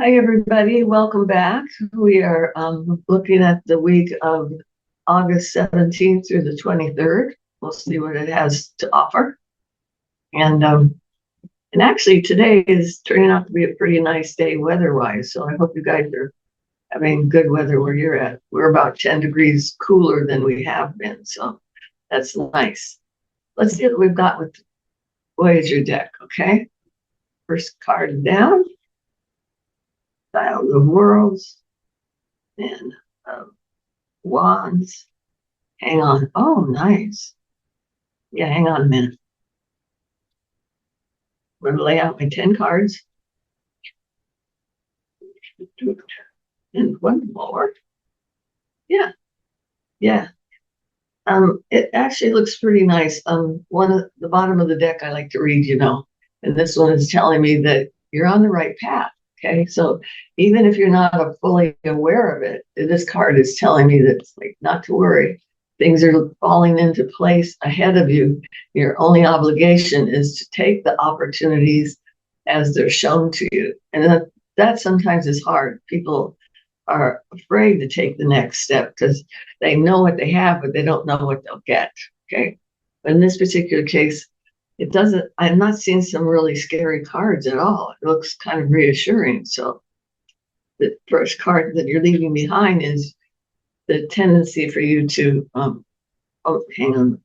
Hi, everybody. Welcome back. We are looking at the week of August 17th through the 23rd. We'll see what it has to offer. And actually, today is turning out to be a pretty nice day weather-wise. So I hope you guys are having good weather where you're at. We're about 10 degrees cooler than we have been. So that's nice. Let's see what we've got with the Voyager deck, okay? First card down. Dial of Worlds, and Wands. Hang on. Oh, nice. Yeah, hang on a minute. I'm going to lay out my 10 cards. And one more. Yeah, yeah. It actually looks pretty nice. One at the bottom of the deck I like to read, and this one is telling me that you're on the right path. Okay, so even if you're not fully aware of it, this card is telling me that it's like not to worry. Things are falling into place ahead of you. Your only obligation is to take the opportunities as they're shown to you, and that sometimes is hard. People are afraid to take the next step because they know what they have, but they don't know what they'll get. Okay. But in this particular case, it doesn't, I'm not seeing some really scary cards at all. It looks kind of reassuring. So the first card that you're leaving behind is the tendency for you to, hang on,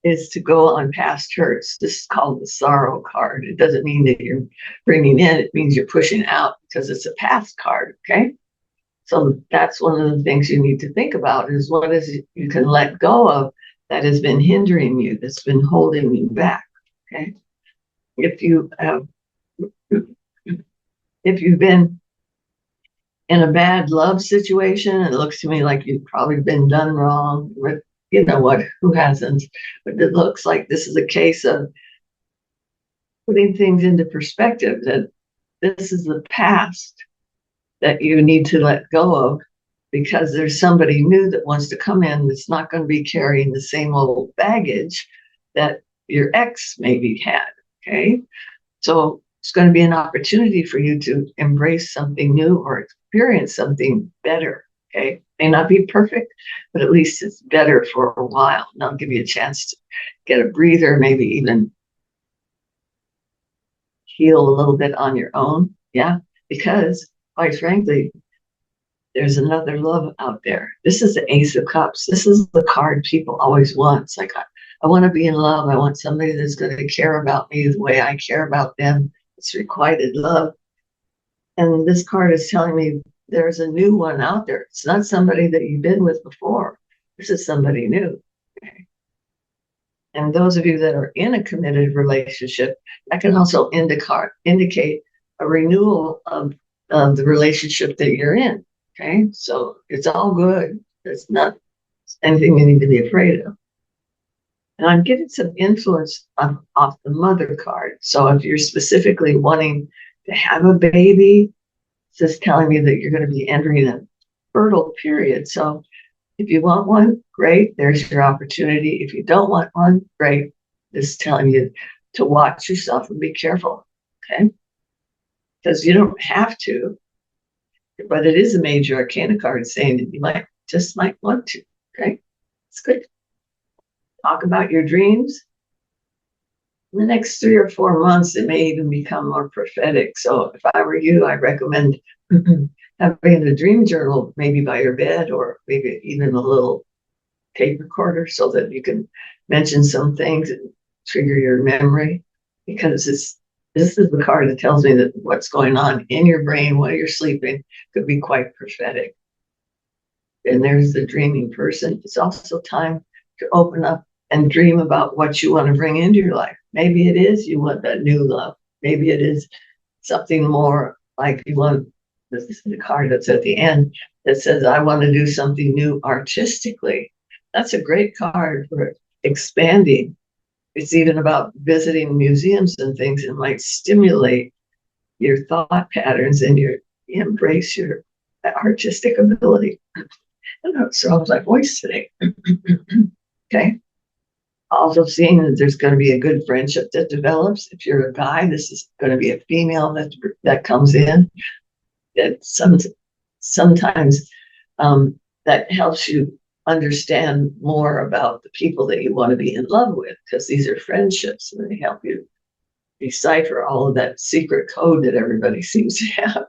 is to go on past hurts. This is called the sorrow card. It doesn't mean that you're bringing in, it means you're pushing out because it's a past card, okay? So that's one of the things you need to think about is what is it you can let go of that has been hindering you, that's been holding you back, okay? If you have, if you've been in a bad love situation, it looks to me like you've probably been done wrong with, you know what, who hasn't? But it looks like this is a case of putting things into perspective that this is the past that you need to let go of because there's somebody new that wants to come in that's not going to be carrying the same old baggage that your ex maybe had. Okay. So it's going to be an opportunity for you to embrace something new or experience something better. Okay. May not be perfect, but at least it's better for a while. And I'll give you a chance to get a breather, maybe even heal a little bit on your own. Yeah. Because quite frankly, there's another love out there. This is the Ace of Cups. This is the card people always want. It's like, I want to be in love. I want somebody that's going to care about me the way I care about them. It's requited love. And this card is telling me there's a new one out there. It's not somebody that you've been with before. This is somebody new. Okay. And those of you that are in a committed relationship, that can also indicate a renewal of the relationship that you're in. Okay, so it's all good. It's not anything you need to be afraid of. And I'm getting some influence off the mother card. So if you're specifically wanting to have a baby, it's just telling me that you're going to be entering a fertile period. So if you want one, great, there's your opportunity. If you don't want one, great. This is telling you to watch yourself and be careful, okay? Because you don't have to, but it is a major arcana card saying that you might want to, okay? It's good. Talk about your dreams. In the next 3 or 4 months, it may even become more prophetic. So if I were you, I recommend having a dream journal, maybe by your bed, or maybe even a little tape recorder so that you can mention some things and trigger your memory, because this is the card that tells me that what's going on in your brain while you're sleeping could be quite prophetic. And there's the dreaming person. It's also time to open up and dream about what you want to bring into your life. Maybe it is you want that new love. Maybe it is something more like you want. This is the card that's at the end that says, I want to do something new artistically. That's a great card for expanding. It's even about visiting museums and things. It might stimulate your thought patterns and your embrace your artistic ability. I don't know, so I was like voice today. Okay. Also seeing that there's going to be a good friendship that develops. If you're a guy, this is going to be a female that comes in. That sometimes that helps you understand more about the people that you want to be in love with, because these are friendships and they help you decipher all of that secret code that everybody seems to have.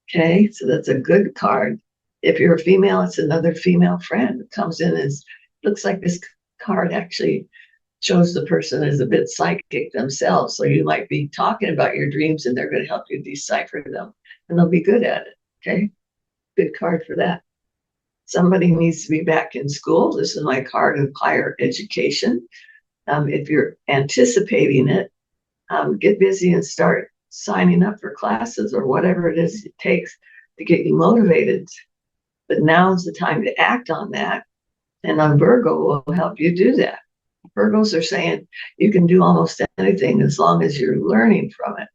Okay, so that's a good card. If you're a female, it's another female friend. It comes in as, looks like this card actually shows the person is a bit psychic themselves. So you might be talking about your dreams and they're going to help you decipher them and they'll be good at it. Okay, good card for that. Somebody needs to be back in school. This is my card of higher education. If you're anticipating it, get busy and start signing up for classes or whatever it is it takes to get you motivated. But now's the time to act on that. And on Virgo will help you do that. Virgos are saying you can do almost anything as long as you're learning from it.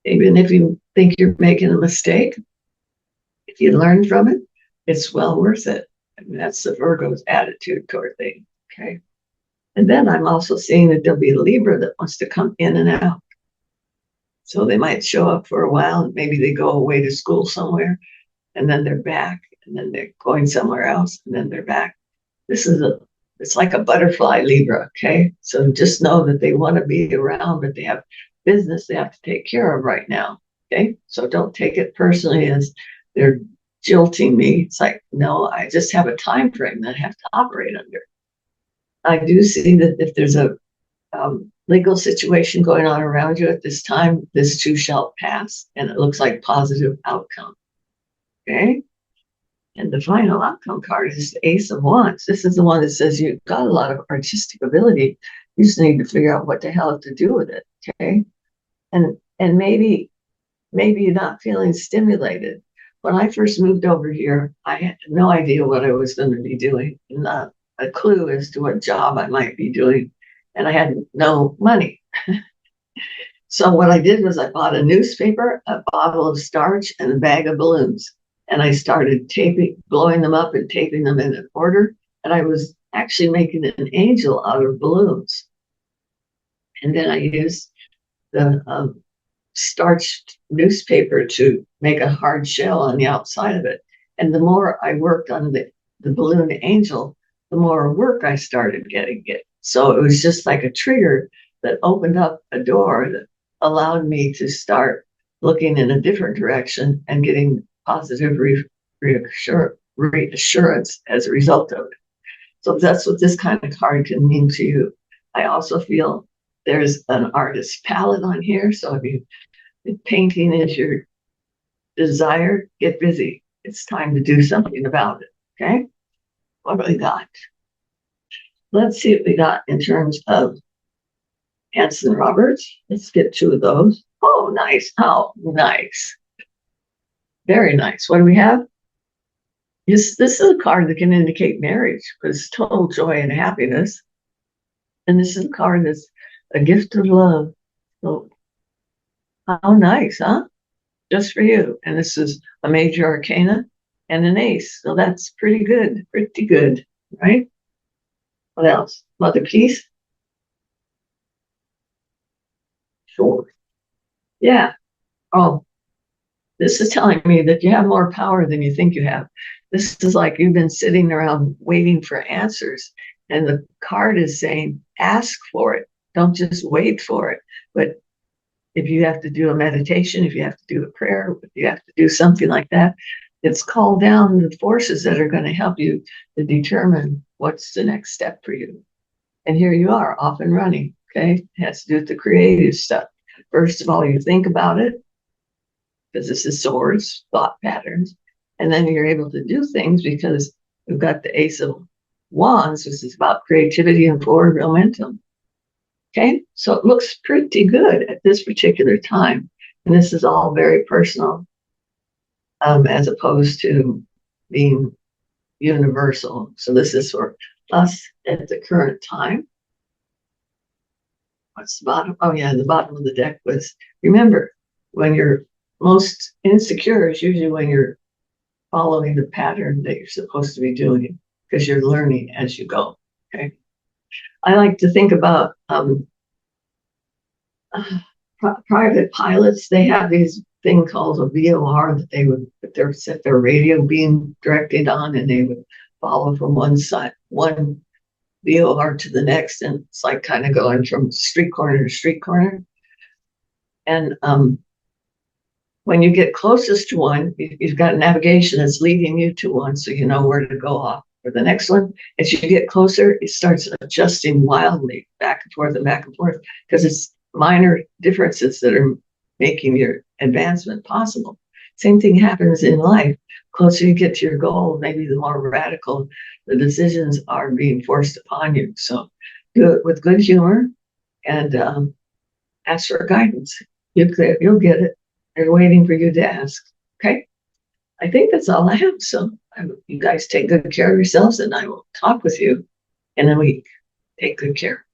Even if you think you're making a mistake, if you learn from it, it's well worth it. I mean, that's the Virgo's attitude toward things. Okay. And then I'm also seeing that there'll be a Libra that wants to come in and out. So they might show up for a while and maybe they go away to school somewhere and then they're back and then they're going somewhere else and then they're back. It's like a butterfly Libra. Okay. So just know that they want to be around, but they have business they have to take care of right now. Okay. So don't take it personally as they're jilting me. It's like, no, I just have a time frame that I have to operate under. I do see that if there's a legal situation going on around you at this time, this too shall pass, and it looks like positive outcome. Okay. And the final outcome card is the Ace of Wands. This is the one that says you've got a lot of artistic ability. You just need to figure out what the hell to do with it. Okay. And maybe you're not feeling stimulated. When I first moved over here, I had no idea what I was going to be doing, not a clue as to what job I might be doing. And I had no money. So what I did was I bought a newspaper, a bottle of starch, and a bag of balloons. And I started blowing them up and taping them in an order. And I was actually making an angel out of balloons. And then I used the starched newspaper to make a hard shell on the outside of it. And the more I worked on the balloon angel, the more work I started getting it. So it was just like a trigger that opened up a door that allowed me to start looking in a different direction and getting positive reassurance as a result of it. So that's what this kind of card can mean to you. I also feel there's an artist palette on here. So if painting is your desire, get busy. It's time to do something about it. Okay. What do we got? Let's see what we got in terms of Hanson Roberts. Let's get two of those. Oh, nice. Oh, nice. Very nice. What do we have? This is a card that can indicate marriage, but it's total joy and happiness. And this is a card that's a gift of love. So, how nice, huh? Just for you. And this is a major arcana and an ace. So that's pretty good, right? What else? Mother Peace? Sure. Yeah. Oh, this is telling me that you have more power than you think you have. This is like you've been sitting around waiting for answers. And the card is saying, ask for it. Don't just wait for it. But if you have to do a meditation, if you have to do a prayer, if you have to do something like that, it's called down the forces that are going to help you to determine what's the next step for you. And here you are, off and running. Okay. It has to do with the creative stuff. First of all, you think about it, because this is swords, thought patterns. And then you're able to do things because we've got the Ace of Wands, which is about creativity and forward momentum. Okay, so it looks pretty good at this particular time. And this is all very personal, as opposed to being universal. So this is for us at the current time. What's the bottom? Oh yeah, the bottom of the deck was, remember, when you're most insecure is usually when you're following the pattern that you're supposed to be doing, because you're learning as you go. Okay. I like to think about private pilots. They have these thing called a VOR that they would set their radio beam directed on, and they would follow from one VOR to the next, and it's like kind of going from street corner to street corner. And when you get closest to one, you've got navigation that's leading you to one, so you know where to go off for the next one. As you get closer, it starts adjusting wildly back and forth, because it's minor differences that are making your advancement possible. Same thing happens in life. Closer you get to your goal, maybe the more radical the decisions are being forced upon you. So do it with good humor and ask for guidance. You'll get it. They're waiting for you to ask. Okay. I think that's all I have. So you guys take good care of yourselves, and I will talk with you in a week. Take good care.